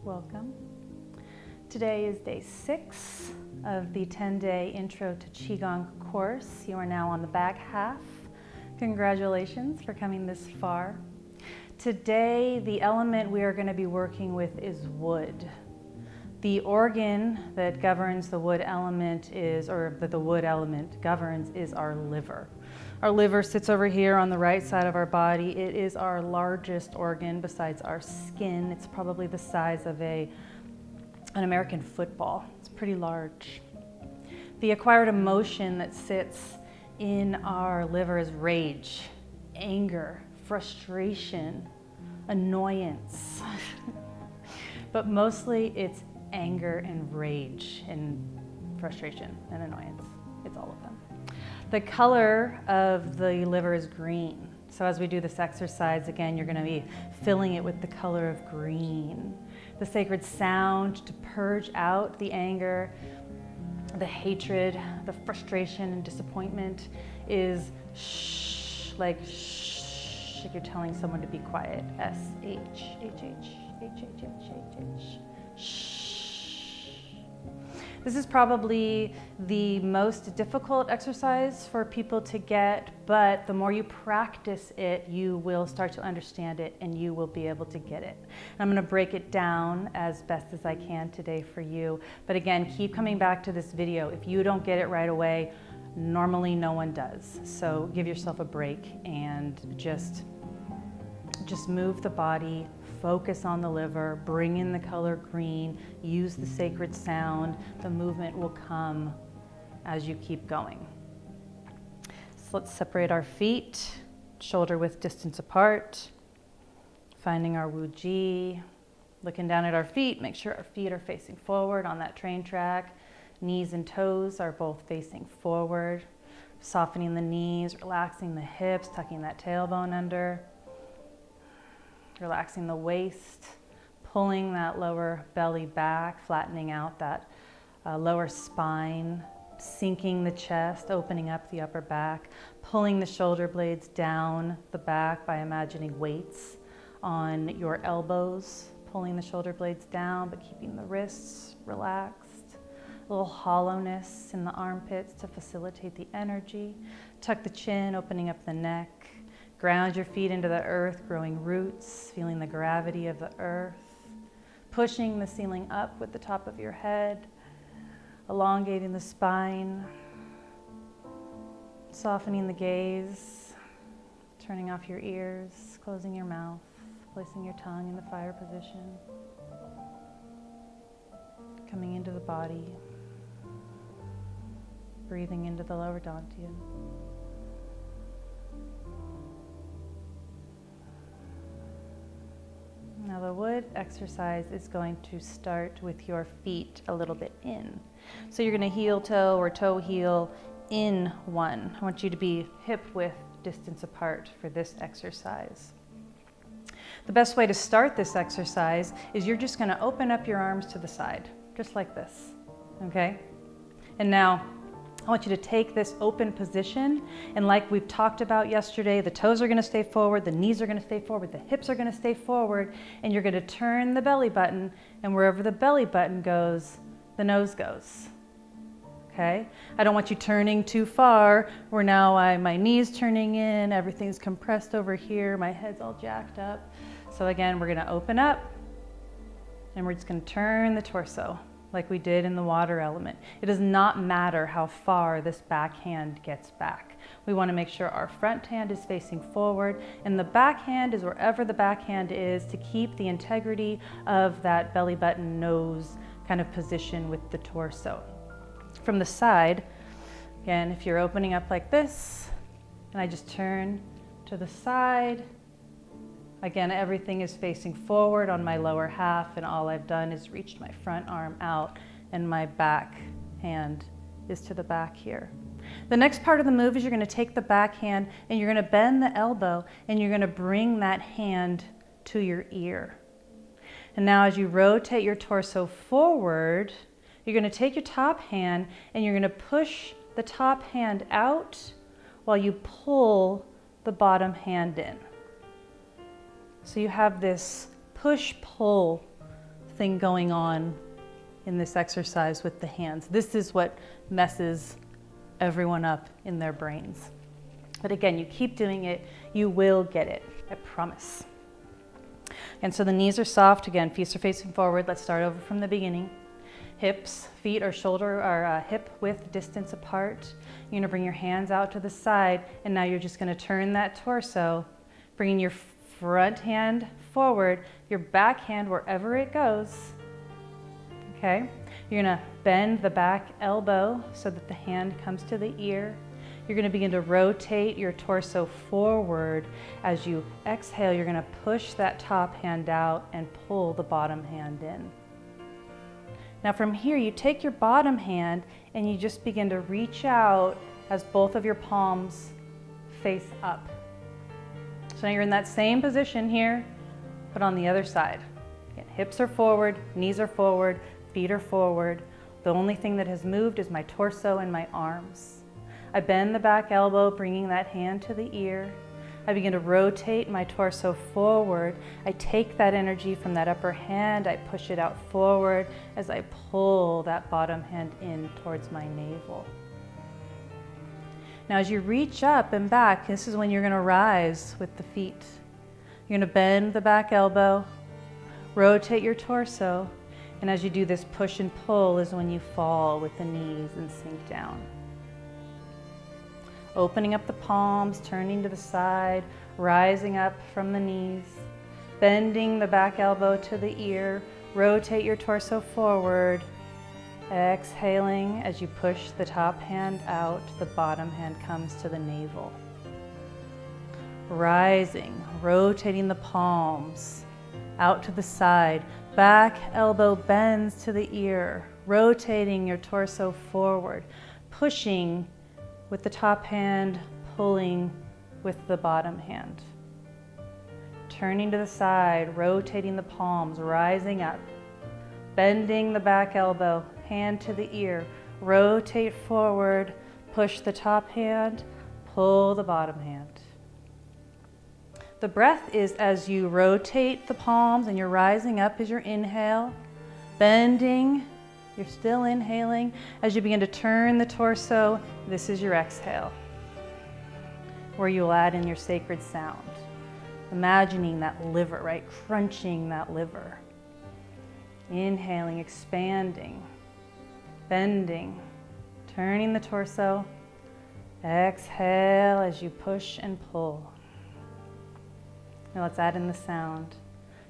Welcome. Today is day 6 of the 10-day Intro to Qigong course. You are now on the back half. Congratulations for coming this far. Today, the element we are going to be working with is wood. The organ that governs the wood element is, or that the wood element governs, is our liver. Our liver sits over here on the right side of our body. It is our largest organ besides our skin. It's probably the size of an American football. It's pretty large. The acquired emotion that sits in our liver is rage, anger, frustration, annoyance. But mostly it's anger and rage and frustration and annoyance. It's all of them. The color of the liver is green. So as we do this exercise, again, you're going to be filling it with the color of green. The sacred sound to purge out the anger, the hatred, the frustration and disappointment is shh, like shh, if you're telling someone to be quiet. S-H-H-H-H-H-H-H. Shh. This is probably the most difficult exercise for people to get, but the more you practice it, you will start to understand it and you will be able to get it. And I'm going to break it down as best as I can today for you. But again, keep coming back to this video. If you don't get it right away, normally no one does. So give yourself a break and just move the body. Focus on the liver, bring in the color green, use the sacred sound. The movement will come as you keep going. So let's separate our feet, shoulder width distance apart, finding our Wu Ji, looking down at our feet, make sure our feet are facing forward on that train track. Knees and toes are both facing forward, softening the knees, relaxing the hips, tucking that tailbone under. Relaxing the waist, pulling that lower belly back, flattening out that lower spine, sinking the chest, opening up the upper back, pulling the shoulder blades down the back by imagining weights on your elbows, pulling the shoulder blades down but keeping the wrists relaxed. A little hollowness in the armpits to facilitate the energy. Tuck the chin, opening up the neck. Ground your feet into the earth, growing roots, feeling the gravity of the earth, pushing the ceiling up with the top of your head, elongating the spine, softening the gaze, turning off your ears, closing your mouth, placing your tongue in the fire position, coming into the body, breathing into the lower dantian. Now the wood exercise is going to start with your feet a little bit in. So you're going to heel toe or toe heel in one. I want you to be hip width distance apart for this exercise. The best way to start this exercise is you're just going to open up your arms to the side, just like this, okay? And now I want you to take this open position, and like we've talked about yesterday, the toes are going to stay forward, the knees are going to stay forward, the hips are going to stay forward, and you're going to turn the belly button, and wherever the belly button goes, the nose goes. Okay? I don't want you turning too far, where now my knee's turning in, everything's compressed over here, my head's all jacked up. So again, we're going to open up, and we're just going to turn the torso, like we did in the water element. It does not matter how far this back hand gets back. We want to make sure our front hand is facing forward and the back hand is wherever the back hand is to keep the integrity of that belly button nose kind of position with the torso. From the side, again, if you're opening up like this, and I just turn to the side, again, everything is facing forward on my lower half, and all I've done is reached my front arm out, and my back hand is to the back here. The next part of the move is you're going to take the back hand, and you're going to bend the elbow, and you're going to bring that hand to your ear. And now as you rotate your torso forward, you're going to take your top hand, and you're going to push the top hand out while you pull the bottom hand in. So you have this push-pull something going on in this exercise with the hands. This is what messes everyone up in their brains. But again, you keep doing it, you will get it, I promise. And so the knees are soft. Again, feet are facing forward. Let's start over from the beginning. Hips, feet or shoulder or hip width distance apart. You're gonna bring your hands out to the side, and now you're just gonna turn that torso, bringing your front hand forward, your back hand wherever it goes. Okay, you're gonna bend the back elbow so that the hand comes to the ear. You're gonna begin to rotate your torso forward. As you exhale, you're gonna push that top hand out and pull the bottom hand in. Now from here, you take your bottom hand and you just begin to reach out as both of your palms face up. So now you're in that same position here, but on the other side. Again, hips are forward, knees are forward, feet are forward. The only thing that has moved is my torso and my arms. I bend the back elbow, bringing that hand to the ear. I begin to rotate my torso forward. I take that energy from that upper hand, I push it out forward as I pull that bottom hand in towards my navel. Now as you reach up and back, this is when you're gonna rise with the feet. You're gonna bend the back elbow, rotate your torso, and as you do this push and pull is when you fall with the knees and sink down. Opening up the palms, turning to the side, rising up from the knees, bending the back elbow to the ear, rotate your torso forward, exhaling as you push the top hand out, the bottom hand comes to the navel. Rising, rotating the palms out to the side, back elbow bends to the ear, rotating your torso forward, pushing with the top hand, pulling with the bottom hand. Turning to the side, rotating the palms, rising up, bending the back elbow, hand to the ear, rotate forward, push the top hand, pull the bottom hand. The breath is as you rotate the palms and you're rising up is your inhale, bending. You're still inhaling. As you begin to turn the torso, this is your exhale, where you'll add in your sacred sound. Imagining that liver, right? Crunching that liver. Inhaling, expanding, bending, turning the torso. Exhale as you push and pull. Now let's add in the sound.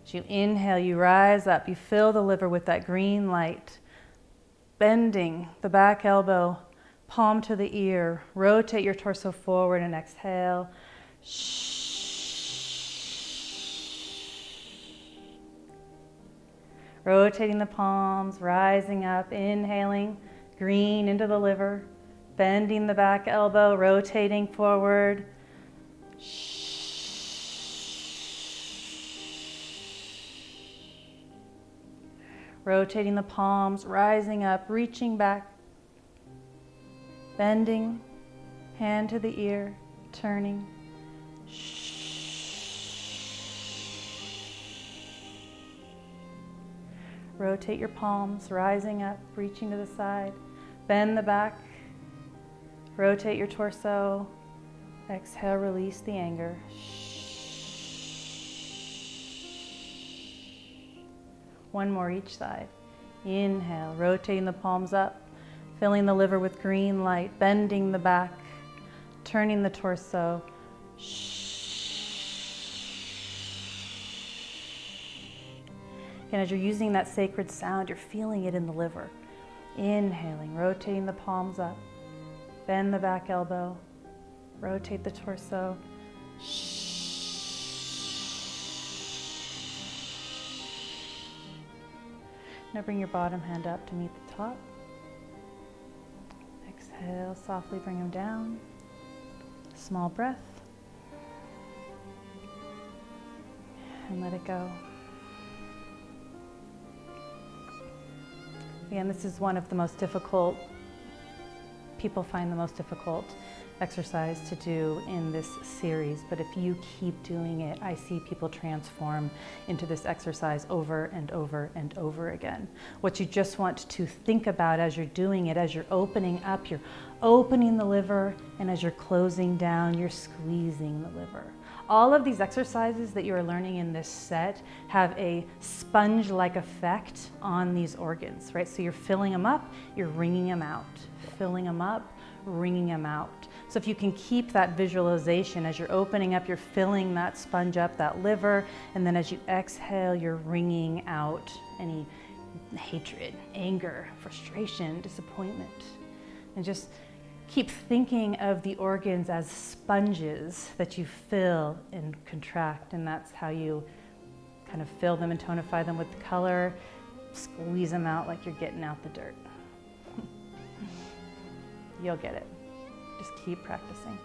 As you inhale, you rise up, you fill the liver with that green light. Bending the back elbow, palm to the ear, rotate your torso forward and exhale. Rotating the palms, rising up, inhaling, green into the liver, bending the back elbow, rotating forward. Rotating the palms, rising up, reaching back, bending, hand to the ear, turning. Rotate your palms, rising up, reaching to the side, bend the back, rotate your torso, exhale, release the anger. One more each side. Inhale, rotating the palms up, filling the liver with green light, bending the back, turning the torso. And as you're using that sacred sound, you're feeling it in the liver. Inhaling, rotating the palms up, bend the back elbow, rotate the torso. Now bring your bottom hand up to meet the top. Exhale, softly bring them down. Small breath. And let it go. Again, this is one of the most difficult, people find the most difficult exercise to do in this series, but if you keep doing it, I see people transform into this exercise over and over and over again. What you just want to think about as you're doing it, as you're opening up, you're opening the liver, and as you're closing down, you're squeezing the liver. All of these exercises that you are learning in this set have a sponge-like effect on these organs, right? So you're filling them up, you're wringing them out, filling them up, wringing them out. So if you can keep that visualization as you're opening up, you're filling that sponge up, that liver, and then as you exhale, you're wringing out any hatred, anger, frustration, disappointment. And just keep thinking of the organs as sponges that you fill and contract, and that's how you kind of fill them and tonify them with color, squeeze them out like you're getting out the dirt. You'll get it. Just keep practicing.